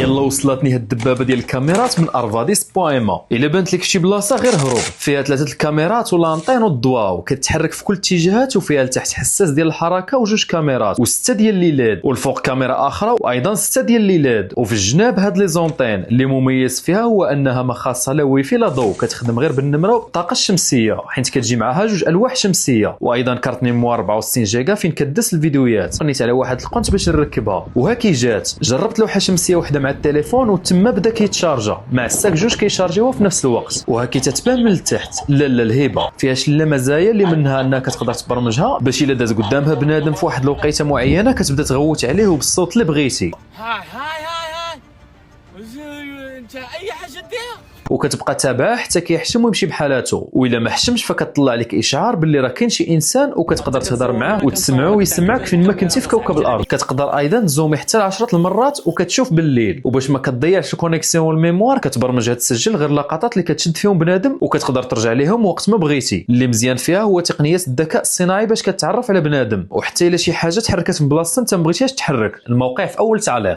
يلا وصلتني هاد الدبابه ديال الكاميرات من ارفاديس بويما. الا بانت لك شي بلاصه غير هروب، فيها 3 الكاميرات والانطين والضواو، كتحرك في كل الاتجاهات، وفيها لتحت حساس ديال الحركه وجوج كاميرات و6 ديال الليلاد، والفوق كاميرا اخرى وايضا 6 ديال الليلاد. وفي الجناب هاد لي زونطين اللي مميز فيها هو انها ما خاصها لا ويفي لا ضوء، كتخدم غير بالنمره والطاقه الشمسيه، حيت كتجي معها جوج الواح شمسيه، وايضا كارت ميموار 64 جيجا فين كدس الفيديوهات. بنيت على واحد القنت باش نركبها، وها كي جات. جربت لوحه شمسيه وحده مع التليفون وتما بدا كيتشارجا، مع الساك جوج كيشارجيوها في نفس الوقت. وها كي تتبان من التحت لا الهيبه فيها شله مزايا اللي منها انها كتقدر تبرمجها باش الا داز قدامها بنادم في واحد الوقيته معينه كتبدا تغوت عليه وبالصوت اللي بغيتي. هاي انت اي حاجه دير وكتبقى تابعه حتى كيحشم ويمشي بحالاته، والا ما حشمش فكتطلع لك اشعار باللي راه كاين شي انسان وكتقدر تهضر معاه وتسمعو ويسمعك فين ما كنتي في كوكب الارض. كتقدر ايضا تزومي حتى ل 10 المرات وكتشوف بالليل. وباش ما كتضيعش الكونيكسيون والميموار كتبرمجها تسجل غير اللقطات اللي كتشد فيهم بنادم وكتقدر ترجع ليهم وقت ما بغيتي. اللي مزيان فيها هو تقنيه الذكاء الصناعي باش كتعرف على بنادم، وحتى الا شي حاجه تحركت من بلاصتها انت ما بغيتيهاش تحرك، الموقع في اول تعليق.